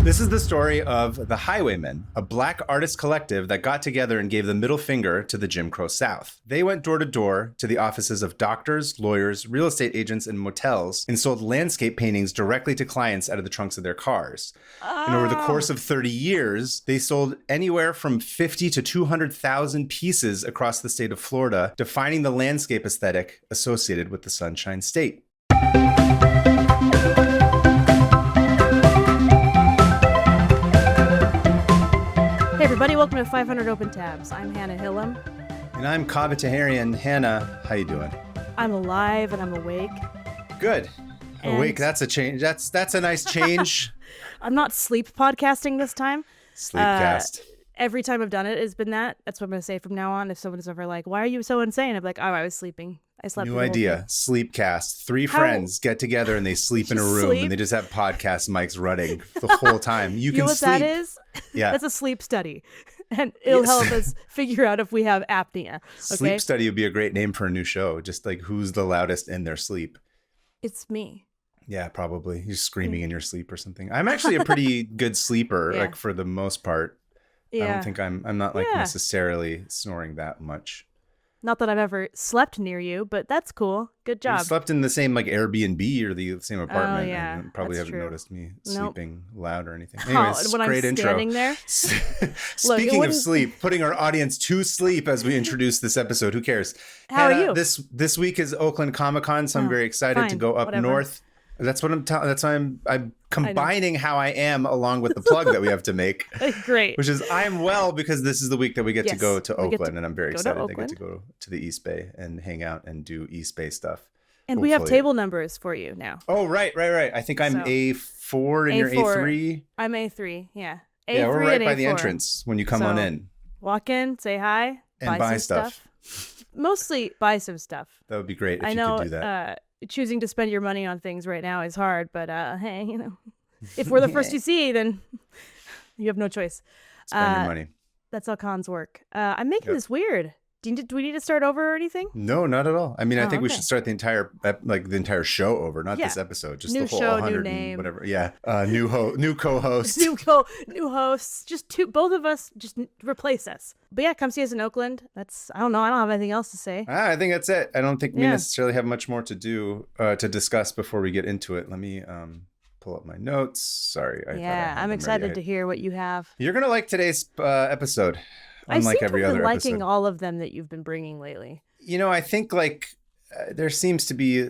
This is the story of the Highwaymen, a black artist collective that got together and gave the middle finger to the Jim Crow South. They went door to door to the offices of doctors, lawyers, real estate agents, and motels and sold landscape paintings directly to clients out of the trunks of their cars. And over the course of 30 years, they sold anywhere from 50 to 200,000 pieces across the state of Florida, defining the landscape aesthetic associated with the Sunshine State. Hey everybody, welcome to 500 Open Tabs. I'm Hannah Hillam. And I'm Kaveh Taherian. Hannah, how you doing? I'm alive and I'm awake. Good. Awake, that's a change. That's a nice change. I'm not sleep podcasting this time. Sleepcast. Every time I've done it, it's been that. That's what I'm going to say from now on. If someone's ever like, why are you so insane? I'm like, oh, I was sleeping. I slept. New idea. Sleepcast. Three friends get together and they sleep in a room and they just have podcast mics running the whole time. You can know what sleep. That is? Yeah. That's a sleep study. And it'll help us figure out if we have apnea. Okay? Sleep study would be a great name for a new show. Just like who's the loudest in their sleep. It's me. Yeah, probably. You're screaming in your sleep or something. I'm actually a pretty good sleeper, like for the most part. Yeah. I don't think I'm not like necessarily snoring that much. Not that I've ever slept near you, but that's cool. Good job. You slept in the same like Airbnb or the same apartment. Oh, yeah. And probably haven't true. Noticed me sleeping loud or anything. Anyways, when great I'm intro. standing there. Speaking of sleep, putting our audience to sleep as we introduce this episode. Who cares? How Hannah, are you? This week is Oakland Comic-Con, so I'm very excited to go up north. That's what I'm telling. That's why I'm combining how I am along with the plug that we have to make. Great. Which is I'm well because this is the week that we get to go to Oakland, and I'm very excited to get to go to the East Bay and hang out and do East Bay stuff. And we have table numbers for you now. Oh, right. I think I'm A4 and you're A3. I'm A3. Yeah. A3 yeah, we're right by A4. the entrance when you come on in. Walk in, say hi, and buy some stuff. Mostly buy some stuff. That would be great if you could do that. Choosing to spend your money on things right now is hard, but hey, if we're the first you see, then you have no choice. Spend your money. That's how cons work. I'm making this weird. Do we need to start over or anything? No, not at all. I mean, I think we should start the entire show over, not this episode, just new the whole show, 100 new name, whatever. Yeah, new co-host, new hosts. Just both of us, just replace us. But yeah, come see us in Oakland. I don't know. I don't have anything else to say. I think that's it. I don't think we necessarily have much more to discuss before we get into it. Let me pull up my notes. Sorry. I'm excited to hear what you have. You're gonna like today's episode. Unlike every other episode. I've been liking all of them that you've been bringing lately. I think there seems to be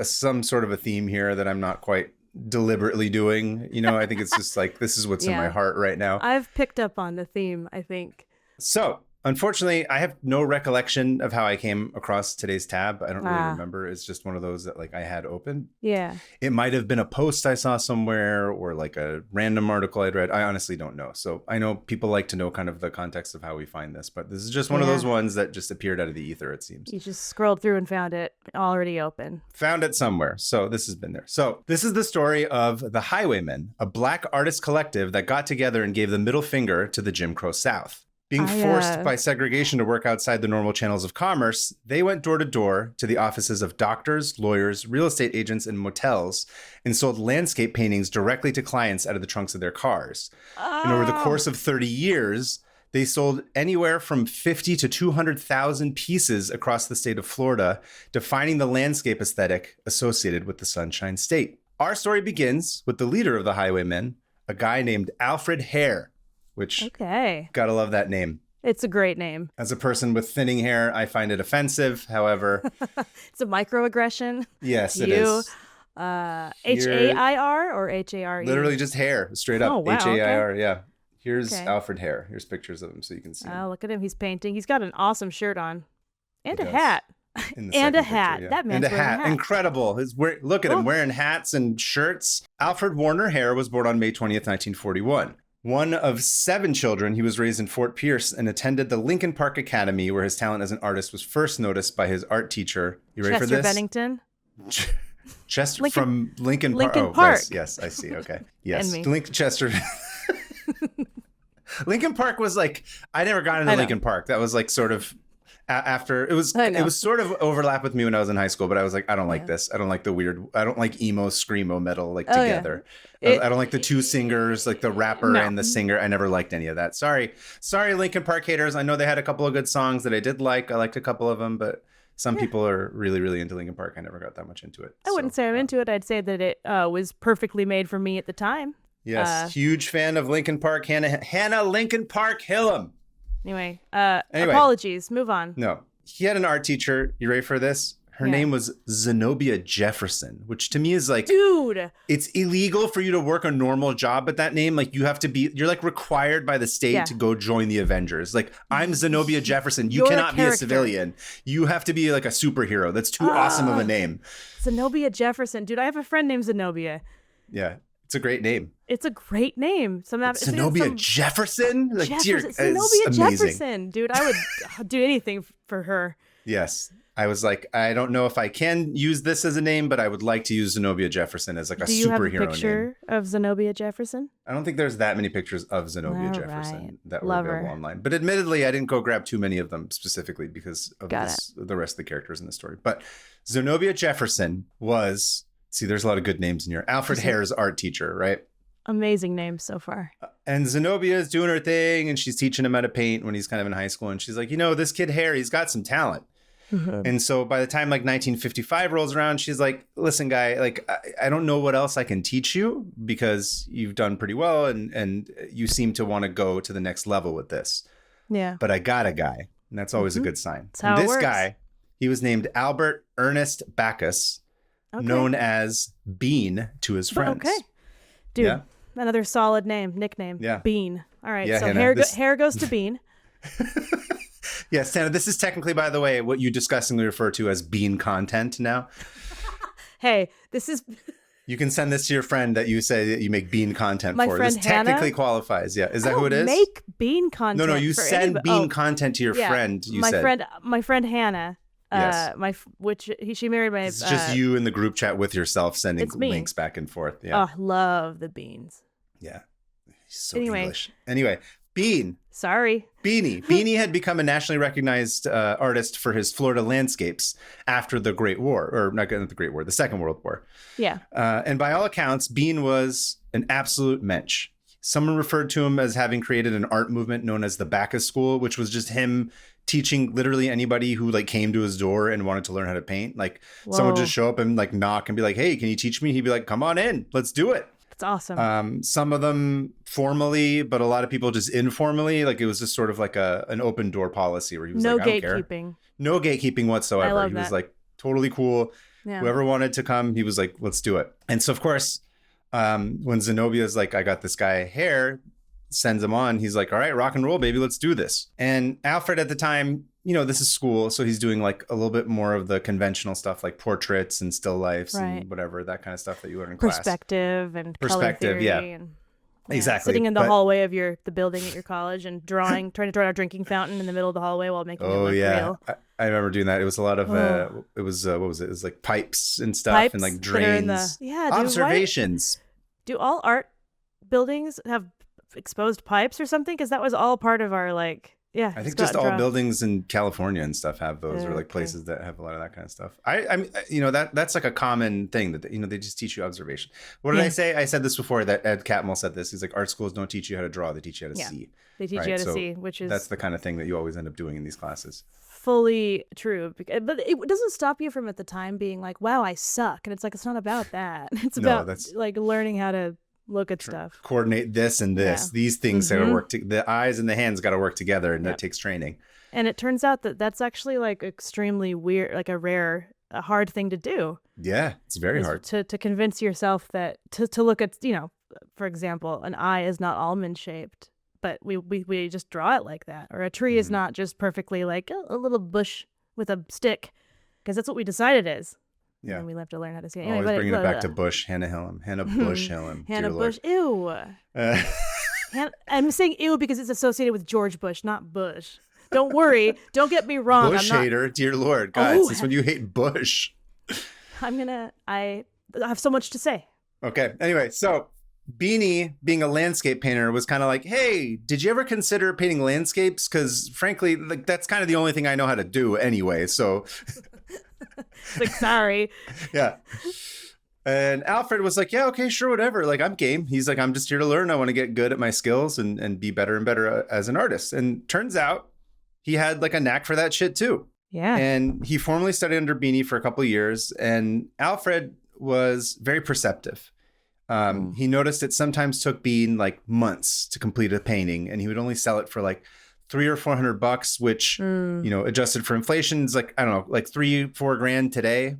some sort of a theme here that I'm not quite deliberately doing. I think it's just like, this is what's in my heart right now. I've picked up on the theme, I think. So, unfortunately, I have no recollection of how I came across today's tab. I don't really remember. It's just one of those that I had open. Yeah. It might have been a post I saw somewhere or like a random article I'd read. I honestly don't know. So I know people like to know kind of the context of how we find this, but this is just one of those ones that just appeared out of the ether, it seems. You just scrolled through and found it already open. Found it somewhere. So this has been there. So this is the story of the Highwaymen, a black artist collective that got together and gave the middle finger to the Jim Crow South. Being forced by segregation to work outside the normal channels of commerce, they went door to door to the offices of doctors, lawyers, real estate agents, and motels and sold landscape paintings directly to clients out of the trunks of their cars. And over the course of 30 years, they sold anywhere from 50 to 200,000 pieces across the state of Florida, defining the landscape aesthetic associated with the Sunshine State. Our story begins with the leader of the Highwaymen, a guy named Alfred Hair. Which, gotta love that name. It's a great name. As a person with thinning hair, I find it offensive. However, it's a microaggression. Yes, it is. Hair or Hare? Literally just hair, straight up. Oh, wow, Hair, yeah. Here's Alfred Hair. Here's pictures of him so you can see him. Oh, look at him. He's painting. He's got an awesome shirt on. And a hat. And a hat. Picture, yeah. That man's wearing a hat. Incredible. Look at him wearing hats and shirts. Alfred Warner Hair was born on May 20th, 1941. One of 7 children, he was raised in Fort Pierce and attended the Lincoln Park Academy, where his talent as an artist was first noticed by his art teacher. You ready for this? Chester Bennington? From Lincoln Park. Lincoln Park. Yes, I see. Okay. Yes. Chester. Lincoln Park was I never got into Lincoln Park. That was sort of after it was sort of overlap with me when I was in high school, but I was like, I don't like this. I don't like the weird. I don't like emo, screamo metal together. I don't like the two singers, like the rapper and the singer. I never liked any of that. Sorry, Linkin Park haters. I know they had a couple of good songs that I did like. I liked a couple of them, but some people are really, really into Linkin Park. I never got that much into it. I wouldn't say I'm into it. I'd say that it was perfectly made for me at the time. Yes, huge fan of Linkin Park. Hannah Linkin Park Hillam. Anyway, apologies. Move on. No, he had an art teacher. You ready for this? Her name was Zenobia Jefferson, which to me is like, dude, it's illegal for you to work a normal job at that name. Like you're like required by the state to go join the Avengers. Like I'm Zenobia Jefferson. You cannot be a civilian. You have to be like a superhero. That's too awesome of a name. Zenobia Jefferson. Dude, I have a friend named Zenobia. Yeah. It's a great name. It's a great name. Zenobia Jefferson? Like, Zenobia Jefferson. Dude, I would do anything for her. Yes. I was like, I don't know if I can use this as a name, but I would like to use Zenobia Jefferson as like a superhero name. Do you have a picture of Zenobia Jefferson? I don't think there's that many pictures of Zenobia Jefferson that were available online. But admittedly, I didn't go grab too many of them specifically because of the rest of the characters in the story. But Zenobia Jefferson was... See, there's a lot of good names in here. Alfred Hair's art teacher, right? Amazing names so far. And Zenobia is doing her thing, and she's teaching him how to paint when he's kind of in high school. And she's like, this kid Hair, he's got some talent. Mm-hmm. And so by the time like 1955 rolls around, she's like, listen, guy, like, I don't know what else I can teach you because you've done pretty well and you seem to want to go to the next level with this. Yeah. But I got a guy. And that's always a good sign. That's how it works. Guy, he was named Albert Ernest Backus. Okay. Known as Bean to his friends. Okay. Dude, another solid nickname. Yeah. Bean. All right, so Hannah, hair goes to Bean. Yes, Hannah, this is technically, by the way, what you disgustingly refer to as Bean content now. Hey, this is... You can send this to your friend that you say that you make Bean content My for. friend This Hannah? technically qualifies. Yeah. Is that who it is? Make Bean content. No, you send Bean content to your friend. My friend Hannah. Yes. She married my. It's just you in the group chat with yourself sending links back and forth. Yeah. Oh, love the beans. Yeah. He's so English. Anyway, Bean. Sorry. Beanie. Beanie had become a nationally recognized artist for his Florida landscapes after the Great War, or not the Great War, the Second World War. Yeah. And by all accounts, Bean was an absolute mensch. Someone referred to him as having created an art movement known as the Bacchus School, which was just him teaching literally anybody who like came to his door and wanted to learn how to paint. Like someone would just show up and like knock and be like, hey, can you teach me? He'd be like, come on in, let's do it. That's awesome. Some of them formally, but a lot of people just informally. Like it was just sort of like an open door policy where he was like, I don't care. No gatekeeping whatsoever. He was like totally cool. Yeah. Whoever wanted to come, he was like, let's do it. And so of course, when Zenobia's like, I got this guy Hair, sends him on, he's like, all right, rock and roll, baby, let's do this. And Alfred at the time, this is school, so he's doing like a little bit more of the conventional stuff like portraits and still lifes and whatever, that kind of stuff that you learn in class. Perspective, color theory, and exactly. Sitting in the hallway of the building at your college and trying to draw a drinking fountain in the middle of the hallway while making it look real. I remember doing that. It was a lot of it was what was it? It was like pipes and stuff and like drains. Observations. Do all art buildings have exposed pipes or something? Because that was all part of our I think just all buildings in California and stuff have those, or like places that have a lot of that kind of stuff. I mean, that's like a common thing that they just teach you observation. What did I say? I said this before, that Ed Catmull said this. He's like, art schools don't teach you how to draw, they teach you how to see. They teach you how to see, which is that's the kind of thing that you always end up doing in these classes. Fully true, but it doesn't stop you from at the time being like, wow, I suck. And it's like, it's not about that. It's about like learning how to look at stuff, coordinate this and this. These things that work. The eyes and the hands got to work together, and that takes training. And it turns out that that's actually like extremely weird, like a hard thing to do. Yeah, it's very hard to convince yourself that to look at, for example, an eye is not almond shaped, but we just draw it like that, or a tree is not just perfectly like a little bush with a stick, because that's what we decided it is. Yeah. And we have to learn how to see it. Anyway, always bringing it back to Bush, Hannah Hillam. Hannah Bush Hillam. Hannah Bush. Ew. I'm saying ew because it's associated with George Bush, not Bush. Don't worry. Don't get me wrong. Bush hater, dear Lord. God, since when you hate Bush? I have so much to say. Okay. Anyway, so Beanie, being a landscape painter, was kind of like, hey, did you ever consider painting landscapes? Because frankly, like that's kind of the only thing I know how to do anyway. So like, sorry. Yeah. And Alfred was like, yeah, okay, sure, whatever. Like, I'm game. He's like, I'm just here to learn. I want to get good at my skills and be better and better as an artist. And turns out he had like a knack for that shit too. Yeah. And he formally studied under Beanie for a couple of years. And Alfred was very perceptive. He noticed it sometimes took Bean like months to complete a painting, and he would only sell it for like $300 or $400, which, you know, adjusted for inflation is like, I don't know, like $3-4 grand today.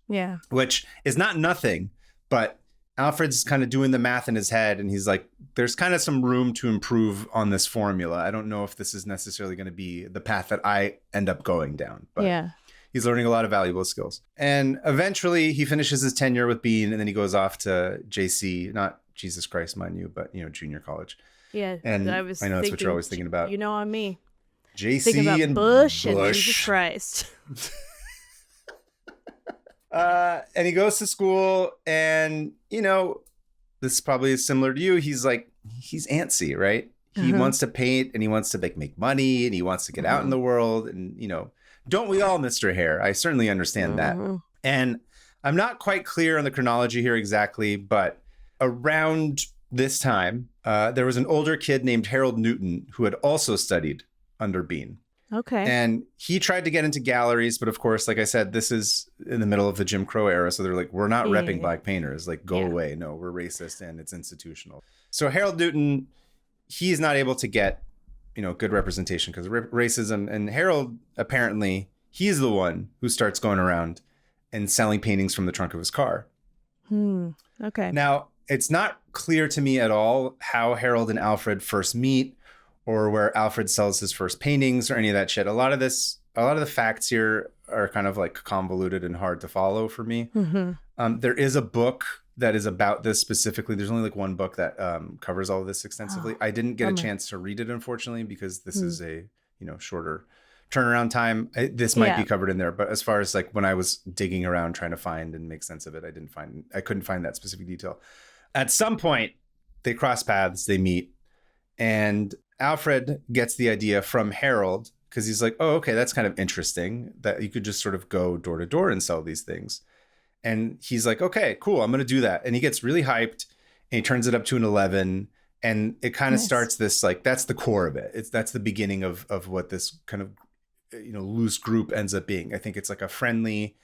Yeah. Which is not nothing, but Alfred's kind of doing the math in his head, and he's like, there's kind of some room to improve on this formula. I don't know if this is necessarily going to be the path that I end up going down, but yeah. He's learning a lot of valuable skills. And eventually he finishes his tenure with Bean, and then he goes off to JC, not Jesus Christ, mind you, but, you know, junior college. Yeah. And I know that's what you're always thinking about. You know, on me. JC and Bush and Jesus Christ. And he goes to school, and, you know, this is probably similar to you. He's like, he's antsy, right? He wants to paint, and he wants to make money, and he wants to get out in the world. And, you know, don't we all, Mr. Hair? I certainly understand that. And I'm not quite clear on the chronology here exactly, but around this time, there was an older kid named Harold Newton who had also studied under Bean. Okay. And he tried to get into galleries, but of course, like I said, this is in the middle of the Jim Crow era. So they're like, we're not repping black painters. Like, go away. No, we're racist and it's institutional. So Harold Newton, he's not able to get, you know, good representation because of racism. And Harold, apparently, he's the one who starts going around and selling paintings from the trunk of his car. Okay. Now, it's not clear to me at all how Harold and Alfred first meet, or where Alfred sells his first paintings or any of that shit. A lot of the facts here are kind of like convoluted and hard to follow for me. There is a book that is about this specifically. There's only like one book that covers all of this extensively. I didn't get a chance to read it, unfortunately, because this is a, you know, shorter turnaround time. This might be covered in there. But as far as like when I was digging around trying to find and make sense of it, I couldn't find that specific detail. At some point, they cross paths, they meet, and Alfred gets the idea from Harold because he's like, oh, okay, that's kind of interesting that you could just sort of go door to door and sell these things. And he's like, okay, cool, I'm going to do that. And he gets really hyped and he turns it up to an 11. And it kind of starts this, like, that's the core of it. That's the beginning of what this kind of, you know, loose group ends up being. I think it's like a friendly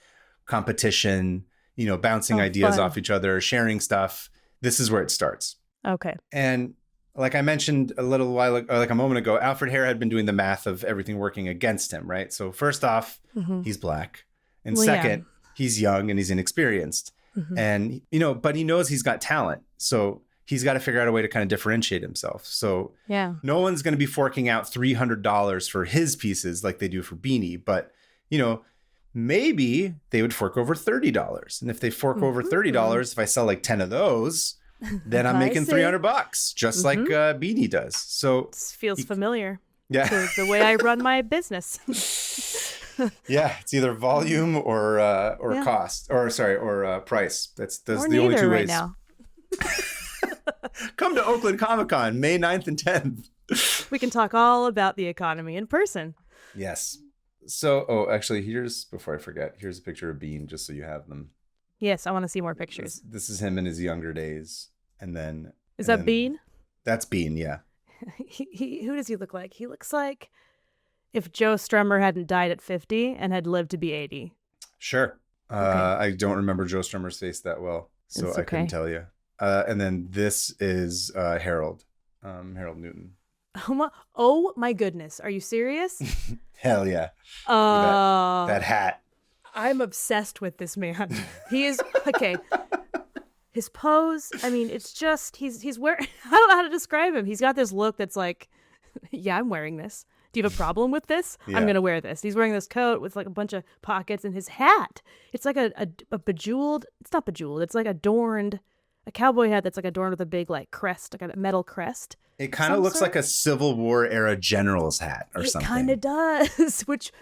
competition, you know, bouncing ideas off each other, sharing stuff. This is where it starts. Okay. And like I mentioned a little while ago, like a moment ago, Alfred Hair had been doing the math of everything working against him, right? So first off, he's black. And second, he's young and he's inexperienced. And, you know, but he knows he's got talent. So he's got to figure out a way to kind of differentiate himself. So no one's going to be forking out $300 for his pieces like they do for Beanie. But, you know, maybe they would fork over $30. And if they fork over $30, if I sell like 10 of those, then I'm making $300, just like Beanie does. So this feels familiar. Yeah, to the way I run my business. Yeah, it's either volume or cost, or price. That's the only two ways. Now. Come to Oakland Comic-Con, May 9th and 10th. We can talk all about the economy in person. Yes. So, actually, before I forget, here's a picture of Bean, just so you have them. Yes, I want to see more pictures. This is him in his younger days. And then... Is that Bean? That's Bean, yeah. Who does he look like? He looks like if Joe Strummer hadn't died at 50 and had lived to be 80. Sure. Okay. I don't remember Joe Strummer's face that well, so I couldn't tell you. And then this is Harold Newton. Oh my goodness. Are you serious? Hell yeah. That hat. I'm obsessed with this man. He is, okay. His pose, I mean, it's just, he's wearing, I don't know how to describe him. He's got this look that's like, yeah, I'm wearing this. Do you have a problem with this? Yeah. I'm going to wear this. He's wearing this coat with like a bunch of pockets, and his hat, it's like a bejeweled, it's not bejeweled, it's like adorned, a cowboy hat that's like adorned with a big like crest, like a metal crest. It kind of looks like a Civil War era general's hat or something. It kind of does, which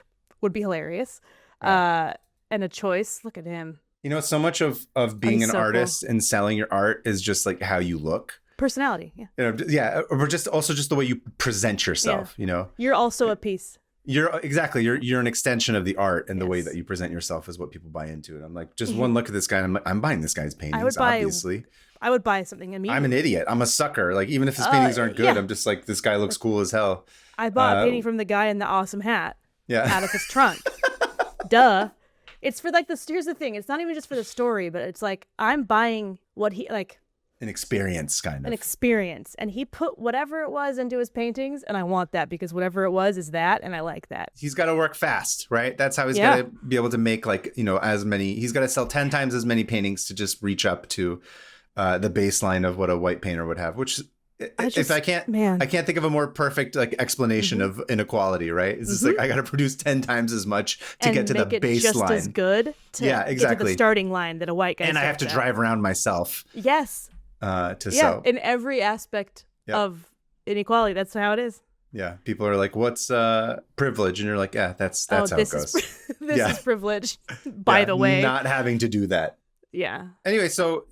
would be hilarious. Yeah. And a choice. Look at him. You know, so much of being an artist and selling your art is just like how you look. Personality. Yeah. You know, yeah. Or just also just the way you present yourself, you know. You're also a piece. You're an extension of the art, and the way that you present yourself is what people buy into. And I'm like, just one look at this guy, and I'm like, I'm buying this guy's paintings, obviously. I would buy something immediately. I'm an idiot. I'm a sucker. Like, even if his paintings aren't good, I'm just like, this guy looks cool as hell. I bought a painting from the guy in the awesome hat out of his trunk. Duh. It's for like here's the thing. It's not even just for the story, but it's like, I'm buying what he like. An experience, kind of. An experience. And he put whatever it was into his paintings, and I want that because whatever it was is that, and I like that. He's got to work fast, right? That's how he's got to be able to make, like, you know, he's got to sell 10 times as many paintings to just reach up to the baseline of what a white painter would have, which I can't think of a more perfect like explanation of inequality, right? It's just like, I got to produce 10 times as much to get to the baseline. Just as good to get to the starting line that a white guy. And I have to drive around myself. Yes. So in every aspect of inequality, that's how it is. Yeah, people are like, "What's privilege?" And you're like, "Yeah, that's how it goes." This is privilege, by the way. Not having to do that. Yeah. Anyway, so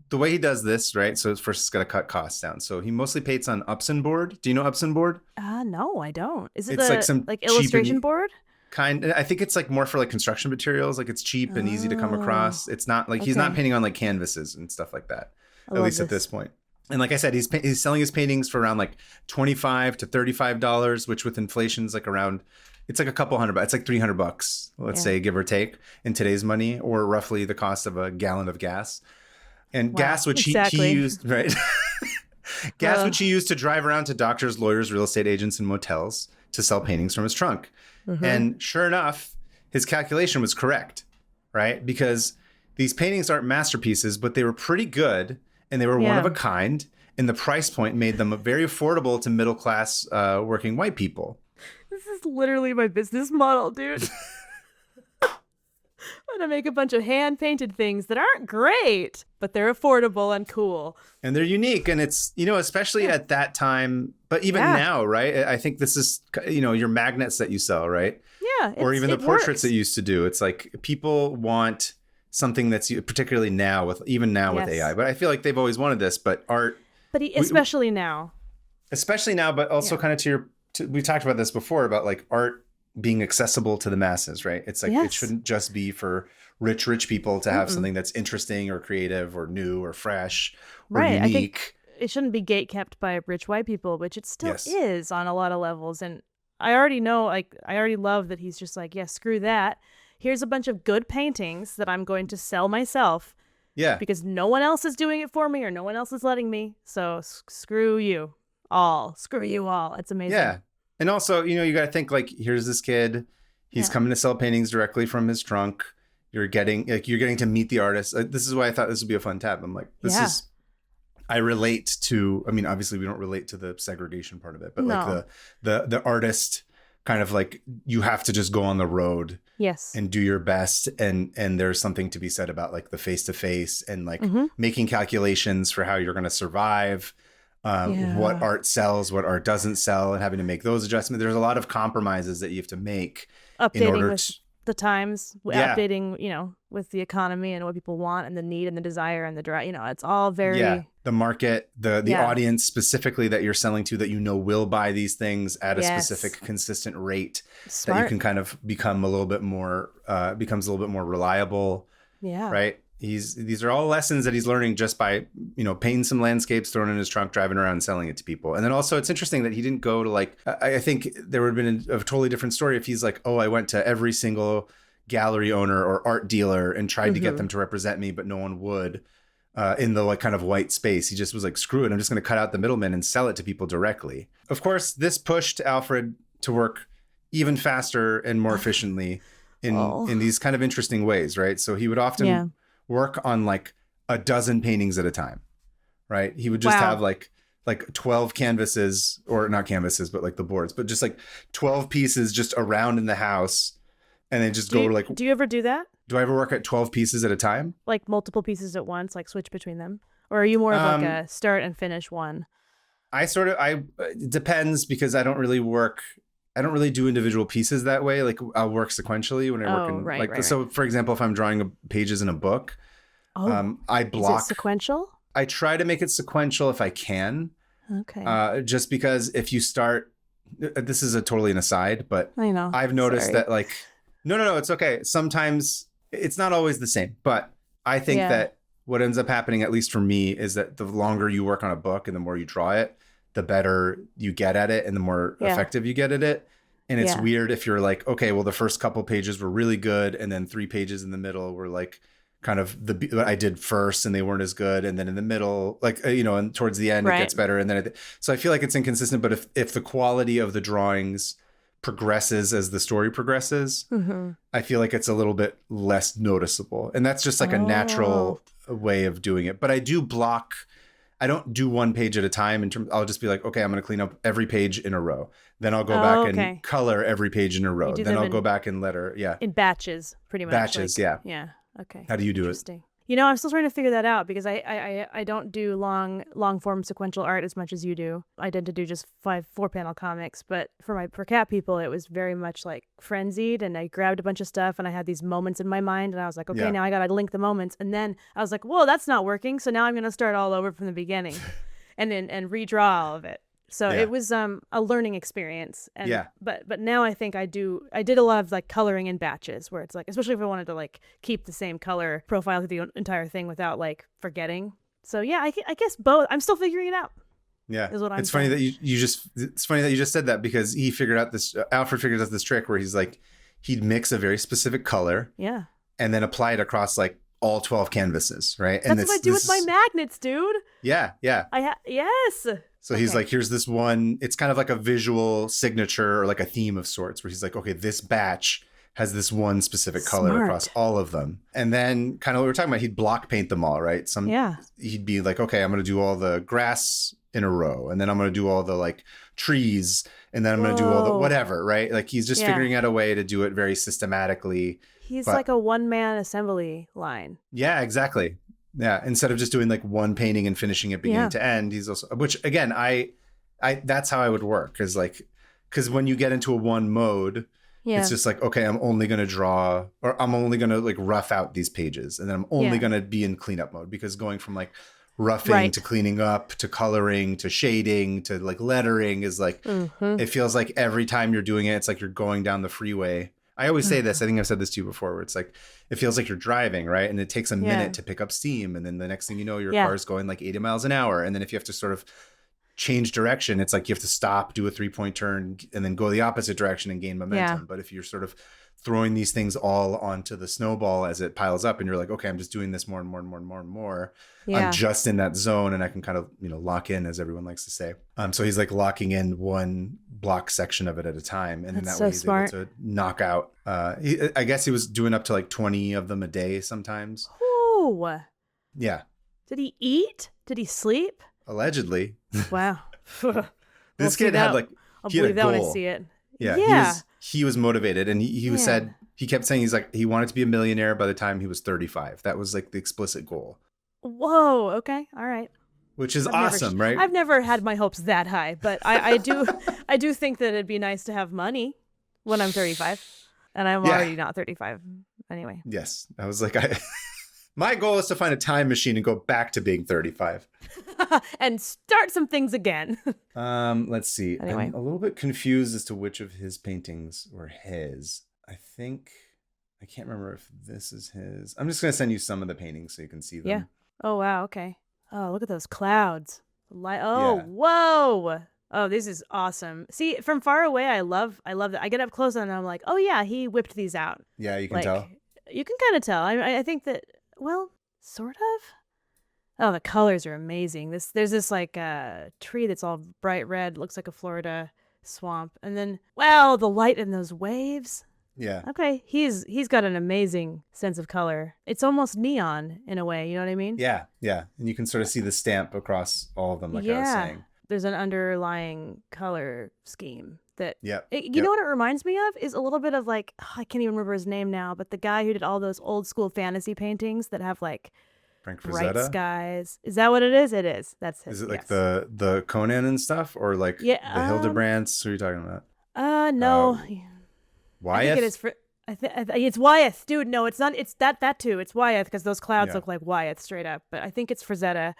the way he does this, right? So first, he's got to cut costs down. So he mostly paints on Epson board. Do you know Epson board? No, I don't. Is it it's like some illustration board? I think it's like more for like construction materials. Like, it's cheap and easy to come across. It's not like he's not painting on like canvases and stuff like that. At least at this point. And like I said, he's selling his paintings for around like $25 to $35, which with inflation is like around, it's like a couple $100. It's like $300, let's say, give or take, in today's money, or roughly the cost of a gallon of gas. And gas, which he used, right? Gas, which he used to drive around to doctors, lawyers, real estate agents, and motels to sell paintings from his trunk. And sure enough, his calculation was correct, right? Because these paintings aren't masterpieces, but they were pretty good. And they were one of a kind, and the price point made them very affordable to middle-class working white people. This is literally my business model, dude. I'm going to make a bunch of hand-painted things that aren't great, but they're affordable and cool. And they're unique, and it's, you know, especially at that time, but even now, right? I think this is, you know, your magnets that you sell, right? Yeah. Or even the portraits that you used to do. It's like, people want something that's particularly now with AI, but I feel like they've always wanted this, but art, especially now, but also kind of we talked about this before about like art being accessible to the masses, right? It's like, it shouldn't just be for rich people to have something that's interesting or creative or new or fresh or unique. I think it shouldn't be gatekept by rich white people, which it still is on a lot of levels. And I already know, like, I already love that he's just like, screw that. Here's a bunch of good paintings that I'm going to sell myself. Yeah. Because no one else is doing it for me, or no one else is letting me. So screw you all. Screw you all. It's amazing. Yeah. And also, you know, you got to think like, here's this kid. He's coming to sell paintings directly from his trunk. You're getting to meet the artist. This is why I thought this would be a fun tab. I'm like, I relate to, I mean, obviously we don't relate to the segregation part of it, but like the artist kind of like, you have to just go on the road and do your best. And there's something to be said about like the face-to-face and like making calculations for how you're going to survive, what art sells, what art doesn't sell, and having to make those adjustments. There's a lot of compromises that you have to make in order to the times, updating, you know, with the economy and what people want and the need and the desire and the drive, you know, it's all very the market, the audience specifically that you're selling to, that you know will buy these things at a specific consistent rate. Smart. That you can kind of become a little bit more becomes a little bit more reliable. Yeah. Right. These are all lessons that he's learning just by, you know, painting some landscapes, throwing it in his trunk, driving around and selling it to people. And then also it's interesting that he didn't go to like, I think there would have been a totally different story if he's like, oh, I went to every single gallery owner or art dealer and tried to get them to represent me, but no one would in the like kind of white space. He just was like, screw it. I'm just going to cut out the middleman and sell it to people directly. Of course, this pushed Alfred to work even faster and more efficiently in these kind of interesting ways, right? So he would often work on like a dozen paintings at a time, right? He would just have like 12 canvases, or not canvases, but like the boards, but just like 12 pieces just around in the house. And then just do you ever do that? Do I ever work at 12 pieces at a time? Like multiple pieces at once, like switch between them? Or are you more of like a start and finish one? It depends, because I don't really work I don't really do individual pieces that way. Like I'll work sequentially when I work in right. So for example, if I'm drawing pages in a book, I block. Is it sequential? I try to make it sequential if I can. Okay. Just because if you start, this is totally an aside, but I know. I've noticed Sorry. that like, no, it's okay. Sometimes it's not always the same, but I think that what ends up happening, at least for me, is that the longer you work on a book and the more you draw it, the better you get at it and the more effective you get at it. And it's weird if you're like, okay, well, the first couple pages were really good. And then 3 pages in the middle were like kind of what I did first and they weren't as good. And then in the middle, like, and towards the end, it gets better. And then, so I feel like it's inconsistent, but if the quality of the drawings progresses as the story progresses, I feel like it's a little bit less noticeable. And that's just like a natural way of doing it. But I do block. I don't do 1 page at a time. I'll just be like, okay, I'm going to clean up every page in a row. Then I'll go back and color every page in a row. Then I'll go back and letter. Yeah. In batches, pretty much. Batches, yeah. Okay. How do you do it? I'm still trying to figure that out because I don't do long form sequential art as much as you do. I tend to do just 4-panel comics, but for Cat People, it was very much like frenzied, and I grabbed a bunch of stuff and I had these moments in my mind, and I was like, okay, now I got to link the moments, and then I was like, whoa, that's not working, so now I'm going to start all over from the beginning, and redraw all of it. So it was a learning experience. And, but now I think I did a lot of like coloring in batches where it's like, especially if I wanted to like keep the same color profile through the entire thing without like forgetting. So yeah, I guess both. I'm still figuring it out. Yeah. Is what I'm It's saying. funny that it's funny that you just said that, because he figured out Alfred figured out this trick where he's like, he'd mix a very specific color. Yeah. And then apply it across like all 12 canvases. Right. That's what I do with my magnets, dude. Yeah. Yeah. Yes. So he's like, here's this one. It's kind of like a visual signature or like a theme of sorts where he's like, okay, this batch has this one specific color across all of them. And then kind of what we were talking about, he'd block paint them all, right? He'd be like, okay, I'm going to do all the grass in a row. And then I'm going to do all the like trees. And then I'm going to do all the whatever, right? Like he's just figuring out a way to do it very systematically. He's like a one-man assembly line. Yeah, exactly. Yeah, instead of just doing like one painting and finishing it beginning to end, he's also, which again, I that's how I would work, because when you get into a one mode, it's just like, okay, I'm only going to draw, or I'm only going to like rough out these pages, and then I'm only going to be in cleanup mode, because going from like roughing to cleaning up to coloring to shading to like lettering is like, it feels like every time you're doing it, it's like you're going down the freeway. I always say this, I think I've said this to you before, where it's like, it feels like you're driving, right? And it takes a minute to pick up steam. And then the next thing you know, your car's going like 80 miles an hour. And then if you have to sort of change direction, it's like you have to stop, do a 3-point turn, and then go the opposite direction and gain momentum. But if you're sort of throwing these things all onto the snowball as it piles up, and you're like, okay, I'm just doing this more and more and more and more and more. I'm just in that zone, and I can kind of, lock in, as everyone likes to say. So he's like locking in one block section of it at a time. And then that way he's able to knock out. I guess he was doing up to like 20 of them a day sometimes. Oh. Yeah. Did he eat? Did he sleep? Allegedly. Wow. This kid had like, I'll believe that when I see it. Yeah. He was motivated, and he kept saying he wanted to be a millionaire by the time he was 35. That was like the explicit goal. Whoa. Okay. All right. Which is awesome, right? I've never had my hopes that high, but I do think that it'd be nice to have money when I'm 35, and I'm already not 35 anyway. Yes. I was like, my goal is to find a time machine and go back to being 35 and start some things again. Let's see. Anyway. I'm a little bit confused as to which of his paintings were his. I can't remember if this is his. I'm just going to send you some of the paintings so you can see them. Yeah. Oh, wow. Okay. Oh, look at those clouds. Whoa. Oh, this is awesome. See, from far away, I love that. I get up close and I'm like, oh yeah, he whipped these out. Yeah, you can tell. You can kind of tell. I think that, well, sort of. Oh, the colors are amazing. There's this like tree that's all bright red, looks like a Florida swamp, and then the light in those waves. Yeah. Okay, he's got an amazing sense of color. It's almost neon in a way, you know what I mean? Yeah, yeah. And you can sort of see the stamp across all of them, like I was saying. There's an underlying color scheme that, you know what it reminds me of? Is a little bit of like, I can't even remember his name now, but the guy who did all those old school fantasy paintings that have like Frank bright Frazetta? skies. Is that what it is? It is. That's his. Is it like the Conan and stuff, or like the Hildebrands? What are you talking about? No. I think it Wyeth? is for. It's Wyeth, dude. No, it's not. It's that too. It's Wyeth because those clouds Yeah. look like Wyeth straight up. But I think it's Frazetta.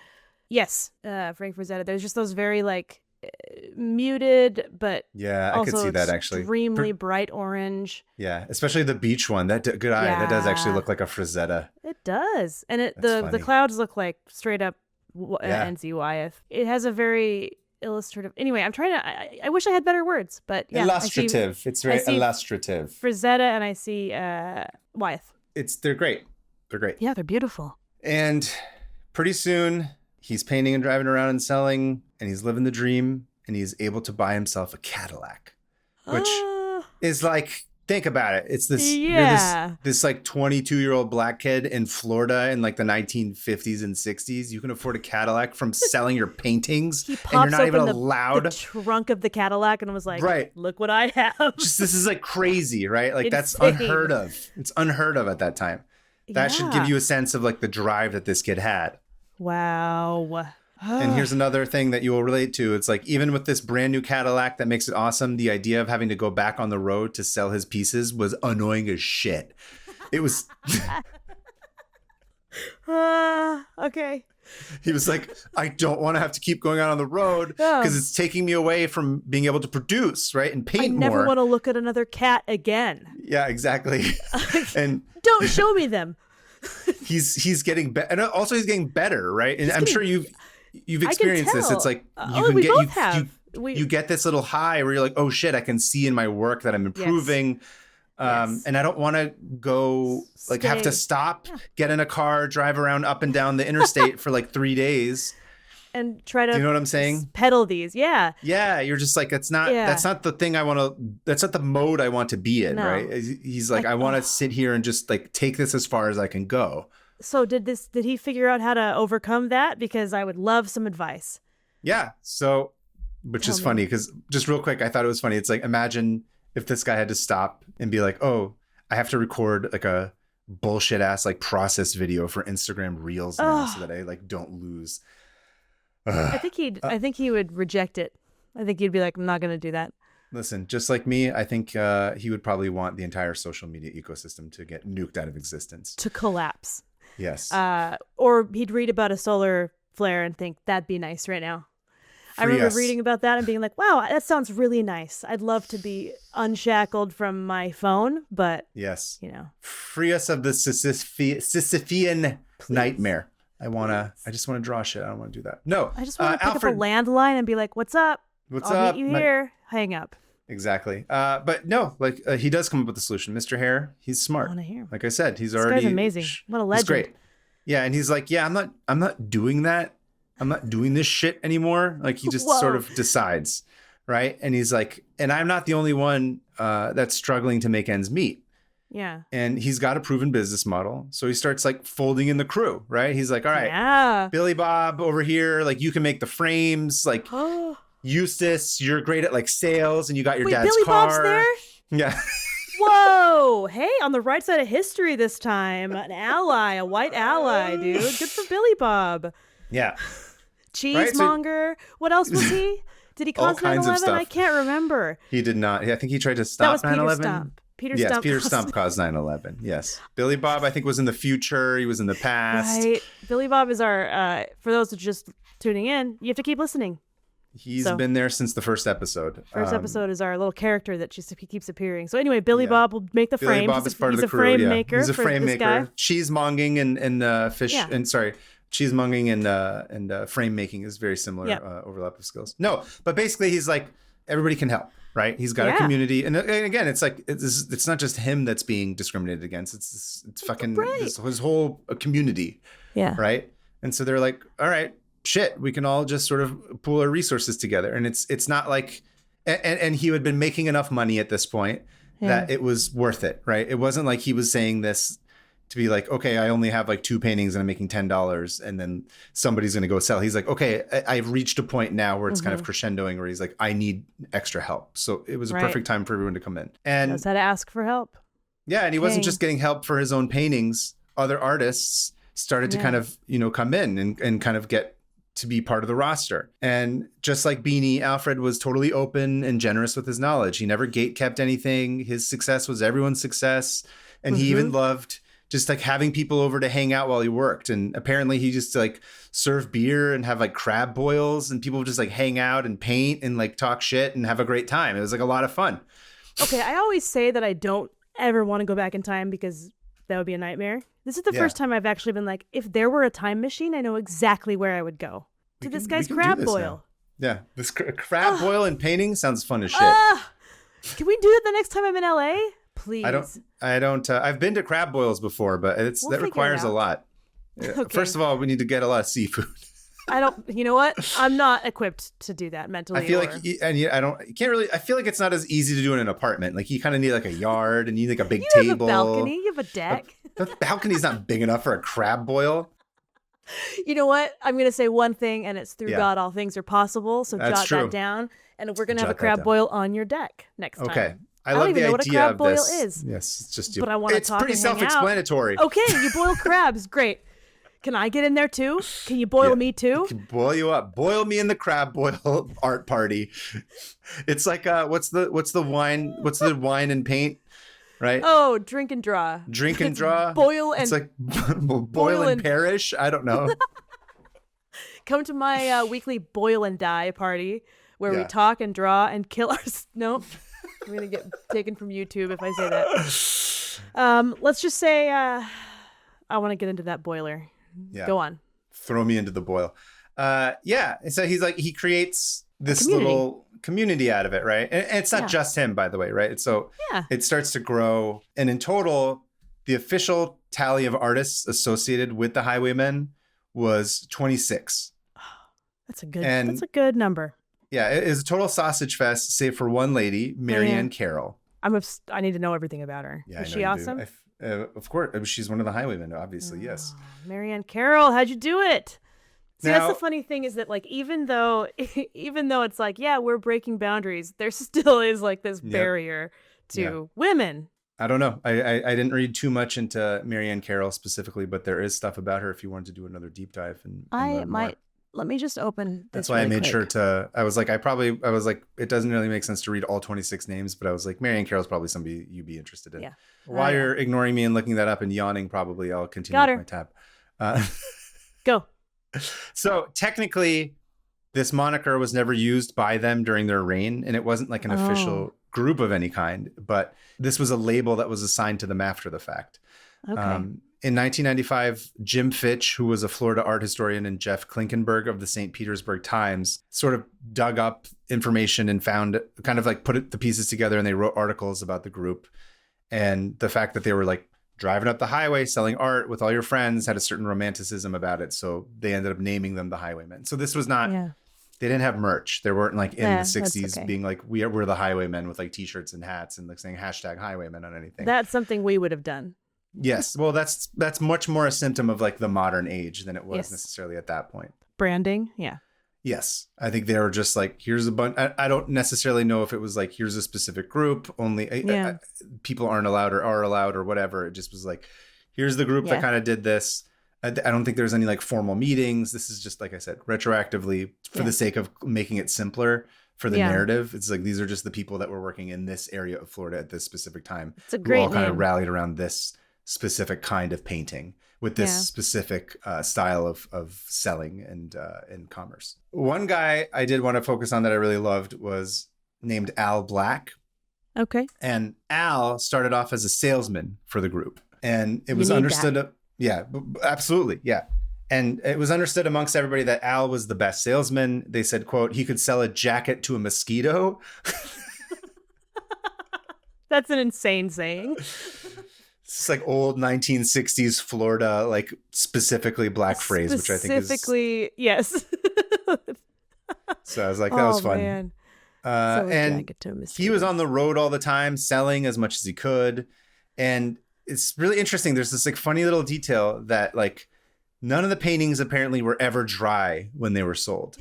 Yes, Frank Frazetta. There's just those very like muted, but Yeah, I could also see that actually. extremely bright orange. Yeah, especially the beach one. Good eye. That does actually look like a Frazetta. It does, and That's the funny. clouds look like straight up Yeah. NC Wyeth. It has a very illustrative. Anyway, I'm trying to. I wish I had better words, but yeah, Illustrative. It's very I see illustrative. Frazetta and I see Wyeth. They're great. They're great. Yeah, they're beautiful. And pretty soon he's painting and driving around and selling, and he's living the dream, and he's able to buy himself a Cadillac, which is like, think about it. It's this, you're this like 22-year-old black kid in Florida in like the 1950s and 60s. You can afford a Cadillac from selling your paintings, He pops and you're not even open allowed. the trunk of the Cadillac and was like, Right. Look what I have. Just this is like crazy, right? Like that's Insane. unheard of. It's unheard of at that time. That should give you a sense of like the drive that this kid had. Wow. And here's another thing that you will relate to. It's like, even with this brand new Cadillac that makes it awesome, the idea of having to go back on the road to sell his pieces was annoying as shit. It was. Okay. He was like, I don't want to have to keep going out on the road because it's taking me away from being able to produce, right? And paint more. I never want to look at another cat again. Yeah, exactly. And don't show me them. he's getting better, and also he's getting better, right? And I'm sure you've experienced this. It's like you get this little high where you're like, oh shit, I can see in my work that I'm improving. Yes. And I don't want to go like have to stop, get in a car, drive around up and down the interstate for like 3 days. And try to, you know what I'm saying? Pedal these. Yeah. Yeah. You're just like, that's not the thing I want to, that's not the mode I want to be in. No. Right. He's like, I want to sit here and just like take this as far as I can go. So did he figure out how to overcome that? Because I would love some advice. Yeah. So, which is funny because just real quick, I thought it was funny. It's like, imagine if this guy had to stop and be like, oh, I have to record like a bullshit ass like process video for Instagram Reels now so that I like don't lose. I think he would reject it. I think he'd be like, I'm not going to do that. Listen, just like me, I think he would probably want the entire social media ecosystem to get nuked out of existence. To collapse. Yes. Or he'd read about a solar flare and think, that'd be nice right now. I remember reading about that and being like, wow, that sounds really nice. I'd love to be unshackled from my phone, but yes, you know, free us of the Sisyphean nightmare. I just want to draw shit. I don't want to do that. No, I just want to pick up a landline and be like, what's up? I'll meet you here. Hang up. Exactly. But no, like he does come up with a solution. Mr. Hair, he's smart. I want to hear. Like I said, this guy's amazing. What a legend. He's great. Yeah, and he's like, yeah, I'm not doing that. I'm not doing this shit anymore. Like he just sort of decides, right? And he's like, and I'm not the only one that's struggling to make ends meet. Yeah. And he's got a proven business model. So he starts like folding in the crew, right? He's like, all right, Billy Bob over here, like you can make the frames. Like Eustace, you're great at like sales and you got your dad's Billy car. Bob's there? Yeah. Whoa. Hey, on the right side of history this time. An ally, a white ally, dude. Good for Billy Bob. Yeah. Cheesemonger. Right? So, what else was he? Did he cause 9/11? I can't remember. He did not. I think he tried to stop 9/11. Peter Stump caused 9/11. Yes. Billy Bob, I think, was in the future. He was in the past. Right. Billy Bob is our, for those who are just tuning in, you have to keep listening. He's been there since the first episode. First episode is our little character that he keeps appearing. So anyway, Billy Bob will make the frame. Billy Bob is part of the crew. Frame maker. He's a frame maker. Guy. Cheesemonging and fish and cheesemonging and frame making is very similar overlap of skills. No, but basically he's like, everybody can help, right? He's got a community. And again, it's like, it's not just him that's being discriminated against. It's fucking his whole community. Yeah. Right. And so they're like, all right, shit, we can all just sort of pool our resources together. And it's not like, and he had been making enough money at this point that it was worth it, right? It wasn't like he was saying this to be like, okay, I only have like 2 paintings and I'm making $10 and then somebody's going to go sell. He's like, okay, I've reached a point now where it's kind of crescendoing where he's like, I need extra help. So it was a perfect time for everyone to come in. And knows how to ask for help. Yeah. And he wasn't just getting help for his own paintings. Other artists started to kind of, come in and kind of get to be part of the roster. And just like Beanie, Alfred was totally open and generous with his knowledge. He never gate-kept anything. His success was everyone's success. And he even loved just like having people over to hang out while he worked. And apparently he just like serve beer and have like crab boils, and people would just like hang out and paint and like talk shit and have a great time. It was like a lot of fun. Okay, I always say that I don't ever want to go back in time because that would be a nightmare. This is the first time I've actually been like, if there were a time machine, I know exactly where I would go. To this guy's crab boil. Now. Yeah, this crab boil and painting sounds fun as shit. Can we do it the next time I'm in LA? Please. I don't. I've been to crab boils before, but that requires a lot. Okay. First of all, we need to get a lot of seafood. You know what? I'm not equipped to do that mentally. I feel I feel like it's not as easy to do in an apartment. Like you kind of need like a yard and you need like a big table. You have a balcony, you have a deck. The balcony's not big enough for a crab boil. You know what? I'm going to say one thing, and it's through God all things are possible. So jot that down, and we're going to have a crab boil on your deck next time. Okay. I don't even know what a crab boil is. Yes, it's just but I want to talk. It's pretty self-explanatory. Okay, you boil crabs. Great. Can I get in there too? Can you boil me too? I can boil you up. Boil me in the crab boil art party. It's like what's the wine and paint, right? Oh, drink and draw. Drink and draw. Boil and it's like boil and perish. I don't know. Come to my weekly boil and die party where we talk and draw and kill our. Nope. I'm gonna get taken from YouTube if I say that. Let's just say I want to get into that boiler. Yeah. Go on. Throw me into the boil. So he creates this little community out of it, right? And it's not just him, by the way, right? So it starts to grow. And in total, the official tally of artists associated with the Highwaymen was 26. That's a good number. Yeah, it is a total sausage fest, save for one lady, Marianne Carroll. I need to know everything about her. Yeah, is she awesome? Of course. She's one of the Highwaymen, obviously, yes. Marianne Carroll, how'd you do it? See, that's the funny thing is that, like, even though it's like, we're breaking boundaries, there still is, like, this barrier to women. I don't know. I didn't read too much into Marianne Carroll specifically, but there is stuff about her if you wanted to do another deep dive. And let me just open this. That's why I made sure to. I was like, it doesn't really make sense to read all 26 names, but I was like, Marianne Carroll's probably somebody you'd be interested in. Yeah. While you're ignoring me and looking that up and yawning, probably I'll continue with my tab. Go. So technically, this moniker was never used by them during their reign, and it wasn't like an official group of any kind, but this was a label that was assigned to them after the fact. Okay. In 1995, Jim Fitch, who was a Florida art historian, and Jeff Klinkenberg of the St. Petersburg Times sort of dug up information and found kind of like put the pieces together, and they wrote articles about the group. And the fact that they were like driving up the highway, selling art with all your friends had a certain romanticism about it. So they ended up naming them the Highwaymen. So this was not, they didn't have merch. They weren't like in the 60s being like, we're the Highwaymen with like t-shirts and hats and like saying #Highwaymen on anything. That's something we would have done. Yes. Well, that's much more a symptom of like the modern age than it was necessarily at that point. Branding. Yeah. Yes. I think they were just like, here's a bunch. I don't necessarily know if it was like, here's a specific group, only people aren't allowed or are allowed or whatever. It just was like, here's the group that kind of did this. I don't think there's any like formal meetings. This is just, like I said, retroactively for the sake of making it simpler for the narrative. It's like, these are just the people that were working in this area of Florida at this specific time. It's a great who all kind of rallied around this specific kind of painting with this specific style of selling and commerce. One guy I did want to focus on that I really loved was named Al Black. Okay. And Al started off as a salesman for the group. And it was understood. Absolutely. Yeah. And it was understood amongst everybody that Al was the best salesman. They said, quote, he could sell a jacket to a mosquito. That's an insane saying. It's like old 1960s Florida, like specifically black phrase, which I think is... Specifically, yes. So I was like, that was fun. Man. And he was on the road all the time, selling as much as he could. And it's really interesting. There's this like funny little detail that like none of the paintings apparently were ever dry when they were sold.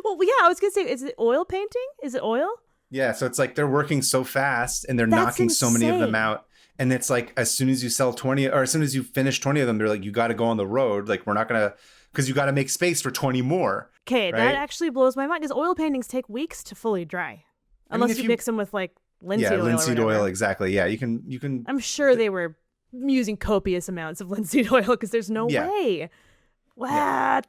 Well, yeah, I was going to say, is it oil painting? Is it oil? Yeah, so it's like they're working so fast and they're knocking so many of them out. And it's like as soon as you sell 20 or as soon as you finish 20 of them, they're like, you got to go on the road. Like, we're not going to because you got to make space for 20 more. Okay, right? that actually blows my mind because oil paintings take weeks to fully dry. Unless you mix them with like linseed oil. Linseed oil, exactly. Yeah, you can. I'm sure they were using copious amounts of linseed oil because there's no way. What? Yeah.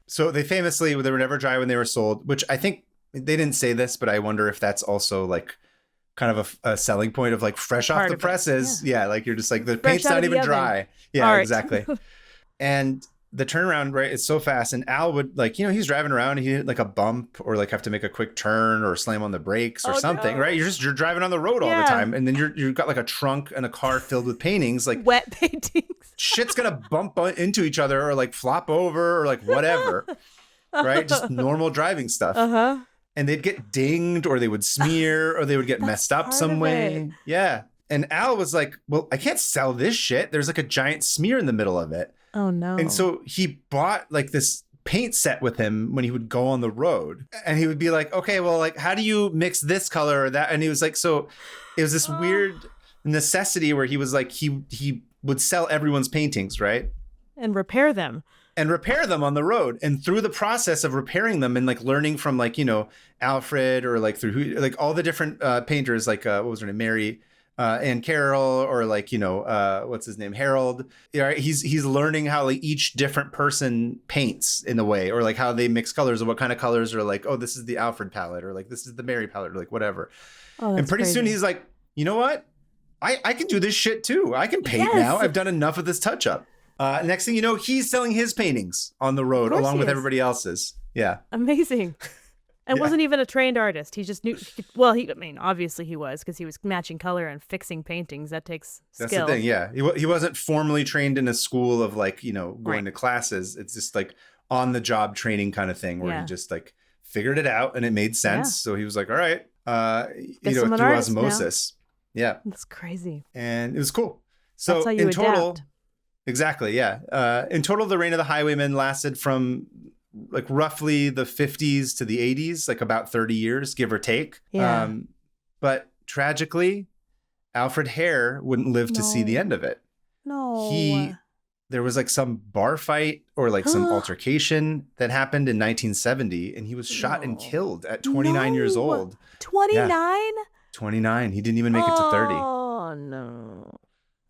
So they were never dry when they were sold, which I think they didn't say this, but I wonder if that's also like kind of a selling point of like fresh off the presses. Yeah, like you're just like the paint's not even dry. Yeah, Art. Exactly. And the turnaround, right, is so fast. And Al would like, he's driving around and he hit like a bump or like have to make a quick turn or slam on the brakes or something, right? You're driving on the road all the time. And then you've got like a trunk and a car filled with paintings, like wet paintings. Shit's gonna bump into each other or like flop over or like whatever, right? Just normal driving stuff. And they'd get dinged or they would smear or they would get messed up some way. Yeah. And Al was like, well, I can't sell this shit. There's like a giant smear in the middle of it. Oh, no. And so he bought like this paint set with him when he would go on the road. And he would be like, okay, well, like, how do you mix this color or that? And he was like, so it was this weird necessity where he was like, he would sell everyone's paintings, right? And repair them. On the road. And through the process of repairing them and like learning from like, Alfred or like through like all the different painters, like what was her name? Mary and Carol or like, what's his name? Harold. Yeah, he's learning how like each different person paints in a way or like how they mix colors or what kind of colors are like, oh, this is the Alfred palette or like this is the Mary palette or like whatever. Oh, and pretty soon he's like, you know what? I can do this shit too. I can paint now. I've done enough of this touch up. Next thing you know, he's selling his paintings on the road along with everybody else's. Yeah. Amazing. And wasn't even a trained artist. He just knew, obviously he was because he was matching color and fixing paintings. That takes skill. That's the thing, yeah. He wasn't formally trained in a school of like, going to classes. It's just like on the job training kind of thing where he just like figured it out and it made sense. Yeah. So he was like, all right, through osmosis. Now. Yeah. That's crazy. And it was cool. So that's how you total, exactly, yeah. In total, the reign of the Highwaymen lasted from like roughly the 50s to the 80s, like about 30 years, give or take. Yeah. But tragically, Alfred Hair wouldn't live to see the end of it. No. There was like some bar fight or like some altercation that happened in 1970, and he was shot and killed at 29 years old. 29? Yeah. 29. He didn't even make it to 30. Oh, no.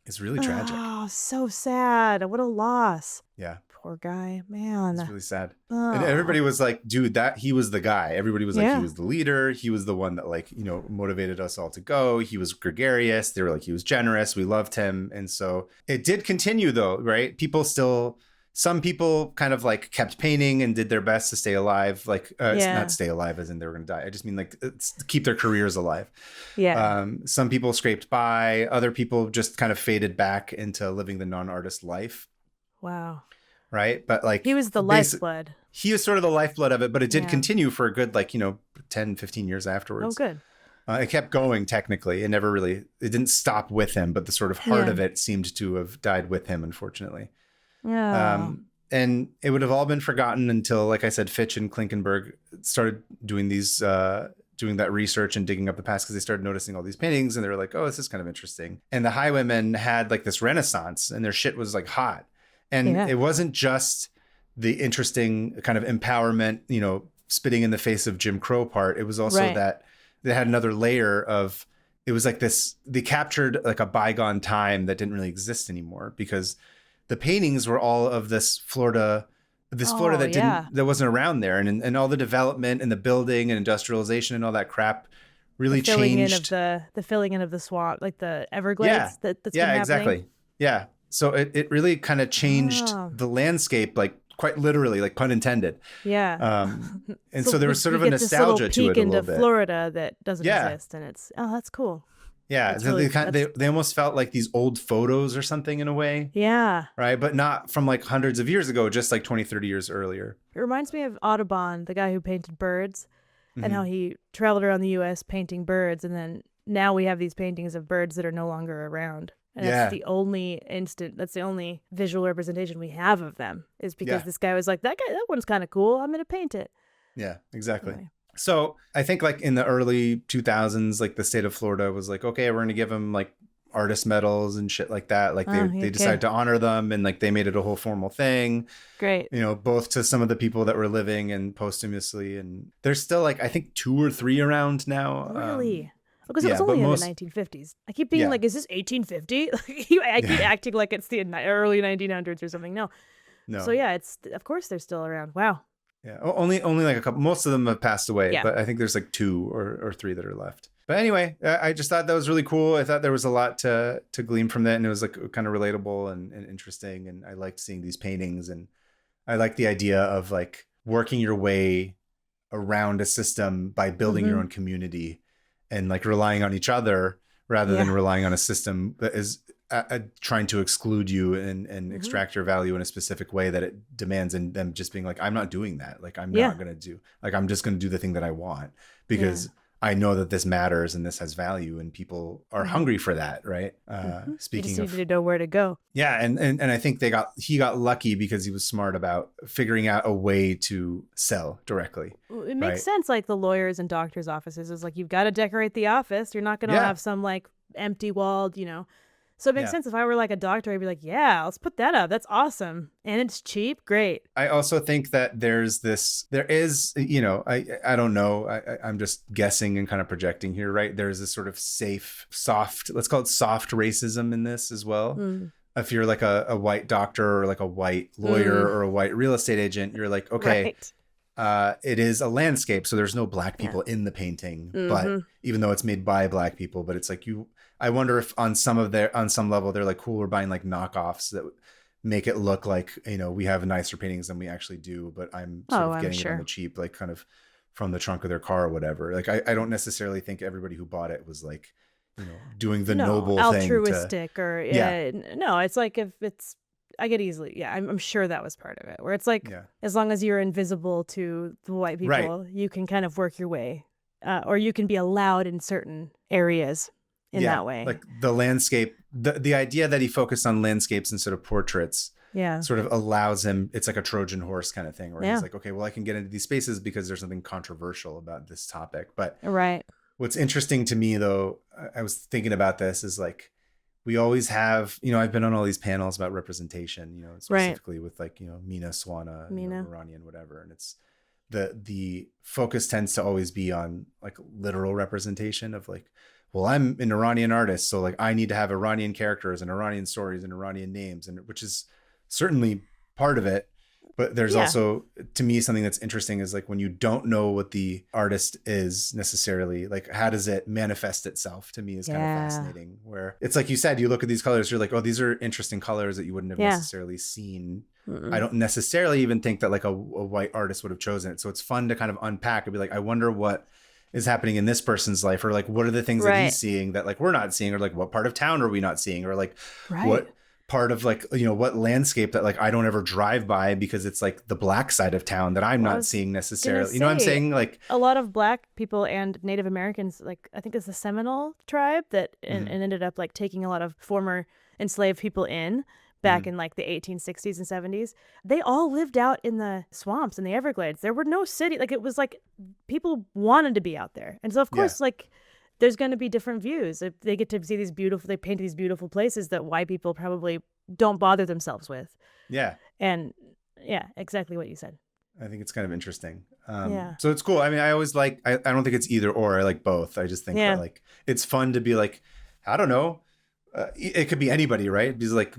It's really tragic. Oh, so sad. What a loss. Yeah. Poor guy, man. It's really sad. And everybody was like, dude, that he was the guy. Everybody was like, he was the leader. He was the one that like, motivated us all to go. He was gregarious. They were like, he was generous. We loved him. And so it did continue though, right? Some people kind of like kept painting and did their best to stay alive. Like, not stay alive as in they were going to die. I just mean like keep their careers alive. Yeah. Some people scraped by. Other people just kind of faded back into living the non-artist life. Wow. Right. But like he was the lifeblood. He was sort of the lifeblood of it, but it did continue for a good, 10, 15 years afterwards. Oh, good. It kept going technically. It didn't stop with him, but the sort of heart of it seemed to have died with him, unfortunately. Yeah. And it would have all been forgotten until, like I said, Fitch and Klinkenberg started doing doing that research and digging up the past because they started noticing all these paintings and they were like, oh, this is kind of interesting. And the Highwaymen had like this renaissance and their shit was like hot. And it wasn't just the interesting kind of empowerment, spitting in the face of Jim Crow part. It was also that they had another layer of, it was like this, they captured like a bygone time that didn't really exist anymore because the paintings were all of this Florida that wasn't around there. And all the development and the building and industrialization and all that crap really changed. The filling in of the swamp, like the Everglades that's been happening. Exactly. Yeah. So it really kind of changed the landscape, like quite literally, like pun intended. Yeah. And so there was sort of a nostalgia to it a little bit. Florida that doesn't exist, and it's that's cool. Yeah, so they almost felt like these old photos or something in a way. Yeah. Right, but not from like hundreds of years ago, just like 20, 30 years earlier. It reminds me of Audubon, the guy who painted birds, and how he traveled around the U.S. painting birds, and then now we have these paintings of birds that are no longer around. And that's the only visual representation we have of them is because this guy was like, that one's kind of cool. I'm going to paint it. Yeah, exactly. Anyway. So I think like in the early 2000s, like the state of Florida was like, okay, we're going to give him like, artist medals and shit like that. Like they decided to honor them, and like they made it a whole formal thing. Great. You know, both to some of the people that were living and posthumously. And there's still like, I think 2 or 3 around now. Really? Because it was only in the 1950s. I keep being like, is this 1850? I keep acting like it's the early 1900s or something. No. So yeah, it's, of course they're still around. Wow. Yeah. Only like a couple. Most of them have passed away, but I think there's like 2 or 3 that are left. But anyway, I just thought that was really cool. I thought there was a lot to glean from that, and it was like kind of relatable and interesting. And I liked seeing these paintings, and I like the idea of like working your way around a system by building your own community and like relying on each other rather than relying on a system that is trying to exclude you and extract your value in a specific way that it demands, and them just being like, I'm not doing that. Like, I'm not going to do, like, I'm just going to do the thing that I want because I know that this matters and this has value and people are hungry for that. Right. Speaking you just needed to know where to go. Yeah. And I think he got lucky because he was smart about figuring out a way to sell directly. It makes sense. Like the lawyers and doctors' offices is like, you've got to decorate the office. You're not going to have some like empty walled, So it makes sense. If I were like a doctor, I'd be like, yeah, let's put that up. That's awesome. And it's cheap. Great. I also think that there is, I don't know. I'm just guessing and kind of projecting here, right? There's this sort of safe, soft, let's call it soft racism in this as well. If you're like a white doctor or like a white lawyer or a white real estate agent, you're like, okay, it is a landscape. So there's no black people in the painting, but even though it's made by black people, but it's like I wonder if on some level they're like, cool, we're buying like knockoffs that make it look like, we have nicer paintings than we actually do, but I'm sort of getting it on the cheap, like kind of from the trunk of their car or whatever. Like I don't necessarily think everybody who bought it was like, doing the noble altruistic thing no, it's like if it's, I get easily, I'm sure that was part of it, where it's like, as long as you're invisible to the white people, you can kind of work your way, or you can be allowed in certain areas in that way. Like the landscape, the idea that he focused on landscapes instead of portraits sort of allows him, it's like a Trojan horse kind of thing, where he's like, okay, well, I can get into these spaces because there's something controversial about this topic. But what's interesting to me, though, I was thinking about this, is like, we always have, I've been on all these panels about representation, specifically with like, Mina Swana, Iranian, whatever. And it's the focus tends to always be on like literal representation of like, well, I'm an Iranian artist, so like I need to have Iranian characters and Iranian stories and Iranian names, and which is certainly part of it. But there's also, to me, something that's interesting is like when you don't know what the artist is necessarily, like how does it manifest itself, to me is kind of fascinating. Where it's like you said, you look at these colors, you're like, oh, these are interesting colors that you wouldn't have necessarily seen. I don't necessarily even think that like a white artist would have chosen it. So it's fun to kind of unpack and be like, I wonder what is happening in this person's life, or like what are the things that he's seeing that like we're not seeing, or like what part of town are we not seeing, or like what part of like what landscape that like I don't ever drive by because it's like the black side of town that I'm not seeing necessarily. You know what I'm saying? Like a lot of black people and Native Americans, like I think it's the Seminole tribe that and ended up like taking a lot of former enslaved people in back in like the 1860s and 70s. They all lived out in the swamps in the Everglades. There were no city. Like it was like people wanted to be out there. And so of course like there's going to be different views. If they get to see these beautiful, they paint these beautiful places that white people probably don't bother themselves with. Yeah. And exactly what you said. I think it's kind of interesting. So it's cool. I mean, I always like, I don't think it's either or. I like both. I just think that like, it's fun to be like, I don't know. It could be anybody, right? Because like,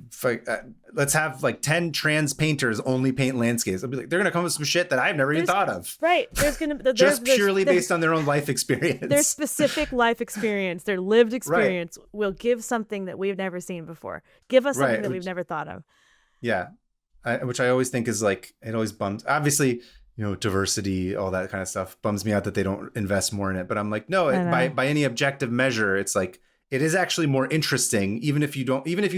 let's have like 10 trans painters only paint landscapes. I'll be like, they're gonna come with some shit that I've never even thought of. Right? There's gonna just purely based on their own life experience. Their specific life experience, their lived experience will give something that we've never seen before. Give us something that we've never thought of. Yeah, which I always think is like, it always bums. Obviously, diversity, all that kind of stuff bums me out that they don't invest more in it. But I'm like, no, by any objective measure, it's like, it is actually more interesting, even if you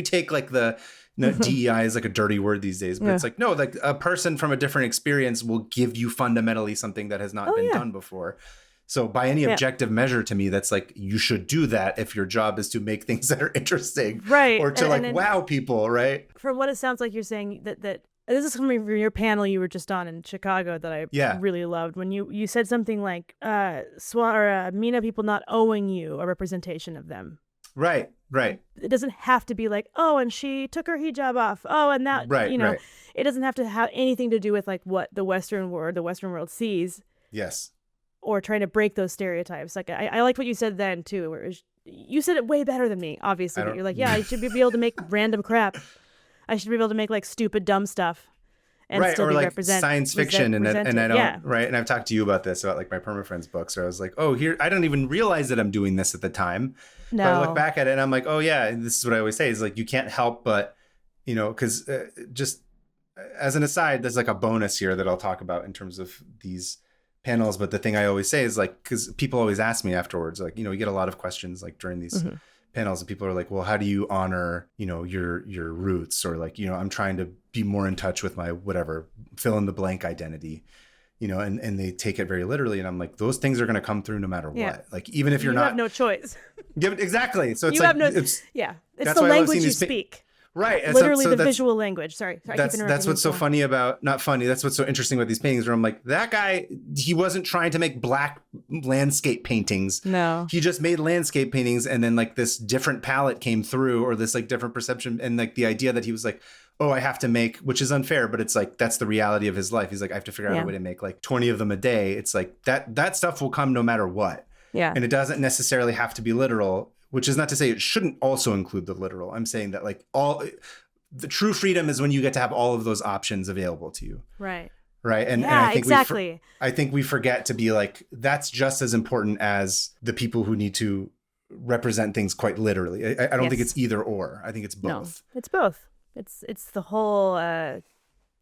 take like DEI is like a dirty word these days, but it's like, no, like a person from a different experience will give you fundamentally something that has not been done before. So by any objective measure, to me, that's like, you should do that if your job is to make things that are interesting. Right. Or to wow people, right? From what it sounds like you're saying that this is coming from your panel you were just on in Chicago that I really loved, when you said something like Mina people not owing you a representation of them. Right. Right. It doesn't have to be like, oh, and she took her hijab off. Oh, and that, Right, you know, right. it doesn't have to have anything to do with like what the Western world sees. Yes. Or trying to break those stereotypes. Like I liked what you said then too, where you said it way better than me, obviously. But you're like, yeah, I should be able to make random crap. I should be able to make like stupid, dumb stuff. And right, still or be like science fiction, and I don't, yeah. right? And I've talked to you about this, about like my perma-friends books, where I was like, oh, here, I don't even realize that I'm doing this at the time. No. But I look back at it and I'm like, oh yeah, and this is what I always say, is like, you can't help but, you know, because just as an aside, there's like a bonus here that I'll talk about in terms of these panels. But the thing I always say is like, because people always ask me afterwards, like, you know, you get a lot of questions like during these panels, and people are like, well, how do you honor, you know, your roots, or like, you know, I'm trying to be more in touch with my whatever fill in the blank identity, you know, and they take it very literally, and I'm like, those things are going to come through no matter what, like, even if you have no choice. Exactly. So it's you like have no, it's the language you speak. Right. Literally the visual language. Sorry. That's what's so funny about, not funny, that's what's so interesting about these paintings, where I'm like, that guy, he wasn't trying to make black landscape paintings. No. He just made landscape paintings, and then like this different palette came through, or this like different perception. And like the idea that he was like, oh, I have to make, which is unfair, but it's like, that's the reality of his life. He's like, I have to figure out a way to make like 20 of them a day. It's like that stuff will come no matter what. Yeah. And it doesn't necessarily have to be literal. Which is not to say it shouldn't also include the literal. I'm saying that like the true freedom is when you get to have all of those options available to you. Right. Right. And I think I think we forget to be like, that's just as important as the people who need to represent things quite literally. I don't think it's either or. I think it's both. No, it's both. It's the whole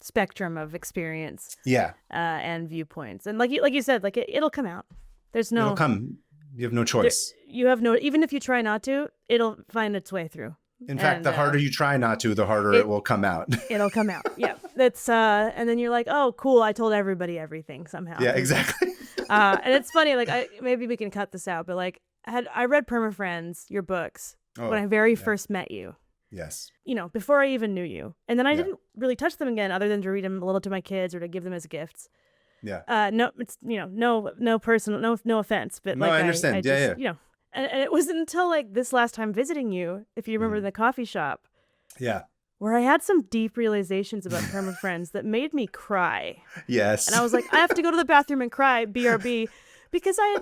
spectrum of experience. Yeah. And viewpoints. And like you said, like it'll come out. It'll come. You have no choice. You have no, even if you try not to, it'll find its way through. In fact, the harder you try not to, the harder it will come out. It'll come out. Yeah. That's and then you're like, oh, cool. I told everybody everything somehow. Yeah, exactly. And it's funny, like maybe we can cut this out, but like I read Perma-Friends, your books, when I very first met you. Yes. You know, before I even knew you. And then I didn't really touch them again, other than to read them a little to my kids or to give them as gifts. Yeah. No, it's, you know, no personal, no offense, but like I understand. I just, you know, and it wasn't until like this last time visiting you, if you remember, the coffee shop. Yeah. Where I had some deep realizations about Perma-Friends that made me cry. Yes. And I was like, I have to go to the bathroom and cry, BRB, because I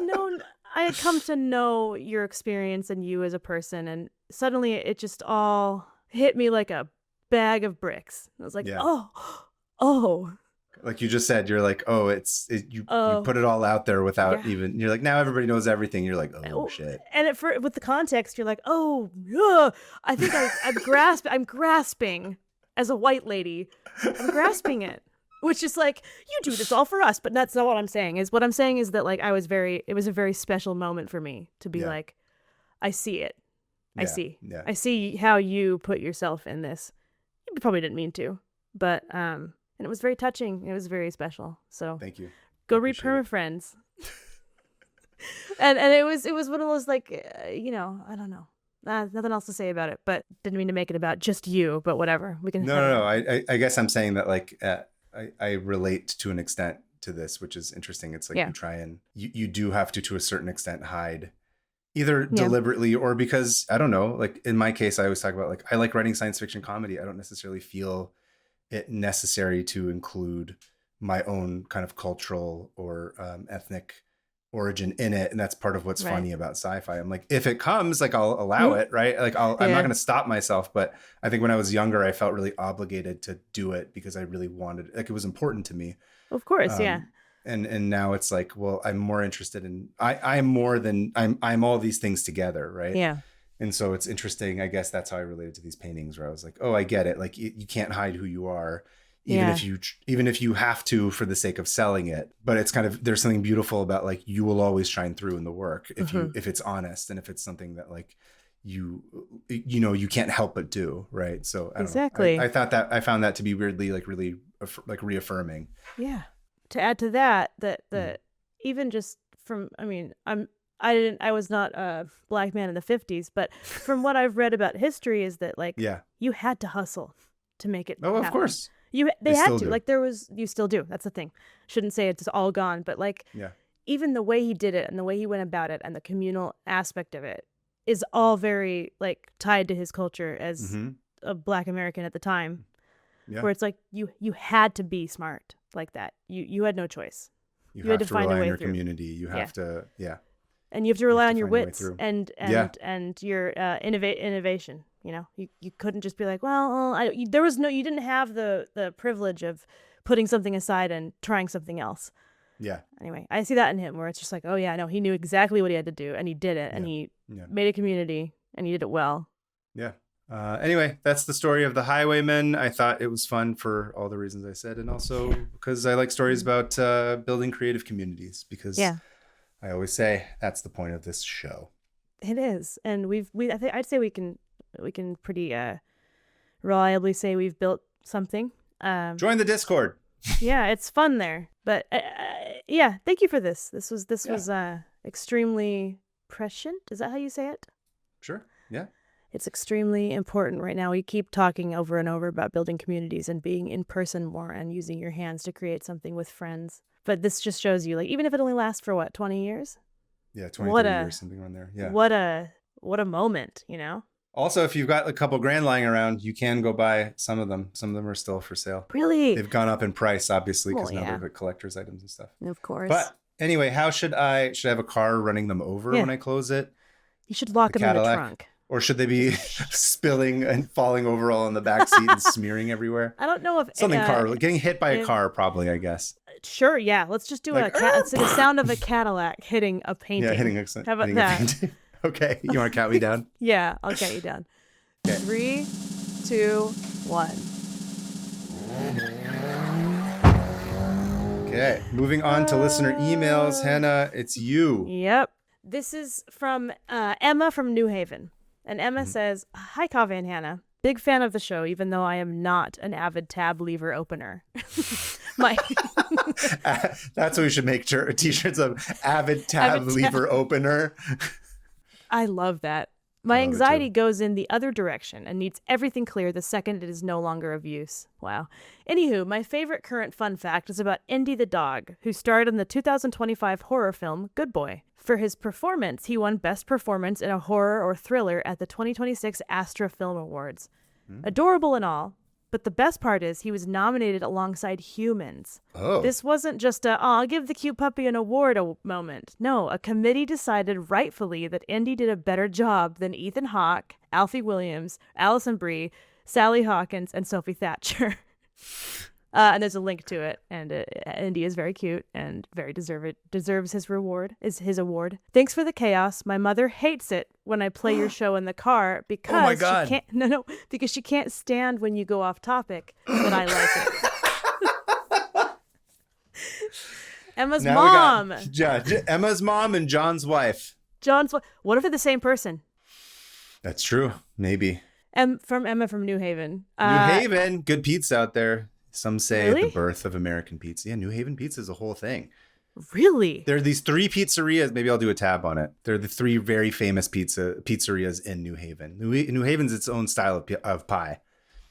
had come to know your experience and you as a person, and suddenly it just all hit me like a bag of bricks. I was like, oh. Like you just said, you're like, you put it all out there without even, you're like, now everybody knows everything. You're like, oh shit. And with the context, you're like, I think I'm grasping as a white lady. I'm grasping it, which is like, you do this all for us, but that's not what I'm saying. What I'm saying is that like, it was a very special moment for me to be like, I see it. I see. Yeah. I see how you put yourself in this. You probably didn't mean to, but, and it was very touching. It was very special. So thank you. Go read Perma-Friends. and it was one of those like, you know, I don't know. Nothing else to say about it, but didn't mean to make it about just you, but whatever. We can. No. I guess I'm saying that like, I relate to an extent to this, which is interesting. It's like you try and you do have to a certain extent hide either deliberately or because, I don't know, like in my case, I always talk about like, I like writing science fiction comedy. I don't necessarily feel it necessary to include my own kind of cultural or ethnic origin in it, and that's part of what's funny about sci-fi. I'm like, if it comes, like I'll allow it, right? Like I'm not going to stop myself. But I think when I was younger, I felt really obligated to do it because I really wanted, like it was important to me. Of course, And now it's like, well, I'm more interested in I'm all these things together, right? Yeah. And so it's interesting. I guess that's how I related to these paintings, where I was like, oh, I get it. Like you can't hide who you are, even if you have to for the sake of selling it. But it's kind of, there's something beautiful about like, you will always shine through in the work if it's honest, and if it's something that like you can't help but do, right? So I don't know. I found that to be weirdly like really like reaffirming. Yeah. To add to that even just from, I mean, I was not a black man in the 50s, but from what I've read about history is that like, you had to hustle to make it happen. Of course. They had to, like you still do. That's the thing. Shouldn't say it's all gone, but like, even the way he did it and the way he went about it and the communal aspect of it, is all very like tied to his culture as Mm-hmm. a Black American at the time. Yeah. Where it's like you had to be smart like that. You had no choice. You had have to to find a rely on way your through. community. You have to, And you have to rely have on to your find a way wits through. and your innovation. You know, you couldn't just be like, well, you didn't have the privilege of putting something aside and trying something else. Yeah. Anyway, I see that in him where it's just like, oh yeah, no, he knew exactly what he had to do and he did it and he made a community and he did it well. Yeah. Anyway, that's the story of the Highwaymen. I thought it was fun for all the reasons I said, and also because I like stories about building creative communities, because I always say that's the point of this show. It is. And I'd say we can pretty reliably say we've built something. Join the Discord. Yeah, it's fun there. But yeah, thank you for this. This was extremely prescient. Is that how you say it? Sure. Yeah. It's extremely important right now. We keep talking over and over about building communities and being in person more and using your hands to create something with friends. But this just shows you, like, even if it only lasts for 20 years? Yeah, 30 years, something around there. Yeah. What a moment, you know? Also, if you've got a couple grand lying around, you can go buy some of them. Some of them are still for sale. Really? They've gone up in price, obviously, because now they're like collector's items and stuff. Of course. But anyway, how should I have a car running them over when I close it? You should lock them in the trunk. Or should they be spilling and falling over all in the back seat and smearing everywhere? I don't know if getting hit by a car, probably, I guess. Sure, yeah. Let's just do the sound of a Cadillac hitting a painting. Yeah, hitting How about that? Okay, you want to count me down? Yeah, I'll count you down. Okay. 3, 2, 1. Okay, moving on to listener emails. Hannah, it's you. Yep. This is from Emma from New Haven. And Emma says, "Hi, Kaveh and Hannah. Big fan of the show, even though I am not an avid tab lever opener." That's what we should make t-shirts of. Avid tab lever opener. I love that. My anxiety goes in the other direction and needs everything clear the second it is no longer of use. Wow. Anywho, my favorite current fun fact is about Indy the dog, who starred in the 2025 horror film Good Boy. For his performance, he won Best Performance in a Horror or Thriller at the 2026 Astra Film Awards. Adorable and all, but the best part is he was nominated alongside humans. Oh. This wasn't just I'll give the cute puppy an award moment. No, a committee decided rightfully that Indy did a better job than Ethan Hawke, Alfie Williams, Alison Brie, Sally Hawkins, and Sophie Thatcher. And there's a link to it, and Indy is very cute and very deserves his award. Thanks for the chaos. My mother hates it when I play your show in the car because because she can't stand when you go off topic, but I like it. Emma's mom. Emma's mom and John's wife. What if they're the same person? That's true. Maybe. From Emma from New Haven. New Haven, good pizza out there. Some say really? The birth of American pizza. Yeah, New Haven pizza is a whole thing. Really? There are these 3 pizzerias. Maybe I'll do a tab on it. They're the 3 very famous pizzerias in New Haven. New Haven's its own style of pie.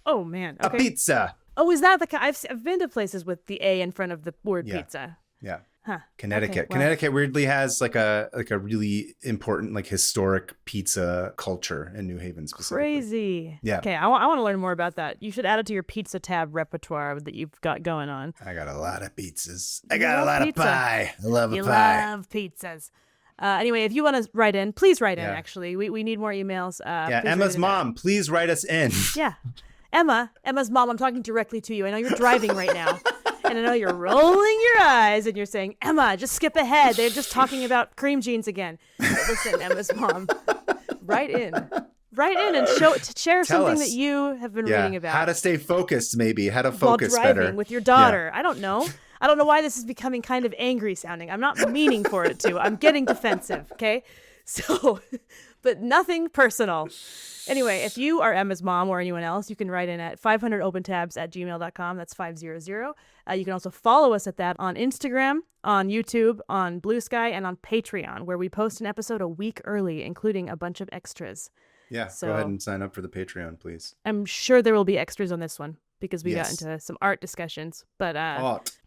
Oh, man. Okay. A pizza. Oh, is that I've been to places with the A in front of the word pizza. Yeah. Huh. Connecticut. Okay, well. Connecticut weirdly has like a really important historic pizza culture in New Haven specifically. Crazy. Yeah. Okay, I want to learn more about that. You should add it to your pizza tab repertoire that you've got going on. I got a lot of pizzas. I got a lot of pie. I love a pie. You love pizzas. Anyway, if you want to write in, please write in, actually. We need more emails. Emma's mom, please write us in. Yeah. Emma's mom, I'm talking directly to you. I know you're driving right now. And I know you're rolling your eyes and you're saying, Emma, just skip ahead. They're just talking about cream jeans again. But listen, Emma's mom, write in and share something that you have been reading about. How to stay focused, maybe. How to focus while driving better. With your daughter. Yeah. I don't know why this is becoming kind of angry sounding. I'm not meaning for it to. I'm getting defensive, okay? So, but nothing personal. Anyway, if you are Emma's mom or anyone else, you can write in at 500opentabs@gmail.com. That's 500. You can also follow us at that on Instagram, on YouTube, on Blue Sky, and on Patreon, where we post an episode a week early, including a bunch of extras. Yeah, so, go ahead and sign up for the Patreon, please. I'm sure there will be extras on this one because we got into some art discussions. But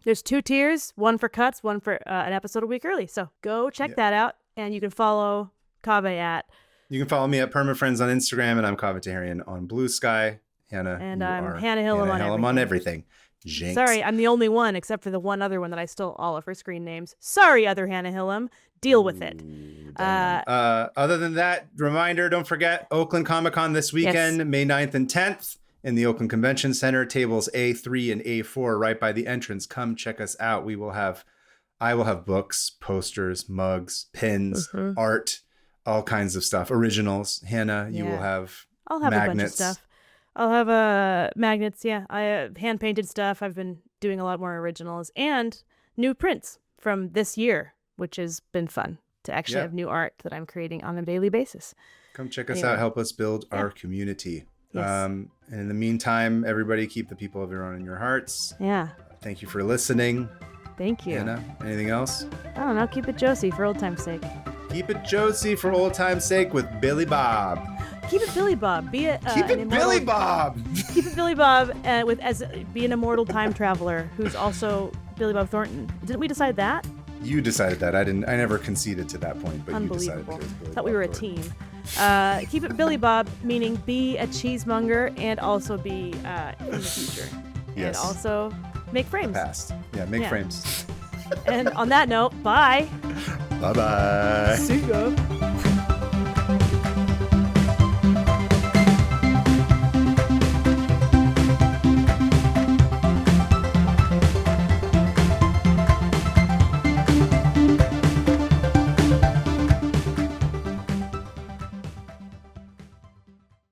there's 2 tiers, one for cuts, one for an episode a week early. So go check that out, and you can follow Kaveh at You can follow me at PermaFriends on Instagram, and I'm Kaveh Taherian on Blue Sky. Hannah, and I'm Hannah Hillam on everything. Jinx. Sorry, I'm the only one except for the one other one that I stole all of her screen names. Sorry, other Hannah Hillam. Deal with it. Other than that, reminder, don't forget Oakland Comic-Con this weekend, May 9th and 10th in the Oakland Convention Center, tables A3 and A4 right by the entrance. Come check us out. I will have books, posters, mugs, pins, art, all kinds of stuff. Originals. Hannah, you will have I'll have magnets. A bunch of stuff. I'll have magnets, yeah. I have hand-painted stuff. I've been doing a lot more originals and new prints from this year, which has been fun to actually have new art that I'm creating on a daily basis. Come check us out. Help us build our community. Yes. And in the meantime, everybody keep the people of your own in your hearts. Yeah. Thank you for listening. Thank you. Hannah, anything else? I don't know. Keep it Josie for old time's sake. Keep it Josie for old time's sake with Billy Bob. Keep it Billy Bob. Be it keep it Billy Bob. Keep it Billy Bob be an immortal time traveler who's also Billy Bob Thornton. Didn't we decide that? You decided that. I never conceded to that point, but Unbelievable. You decided it was Thought we were a team. Keep it Billy Bob, meaning be a cheesemonger and also be in the future. Yes. And also make frames. Past. Yeah, make frames. And on that note, bye. Bye-bye. See ya.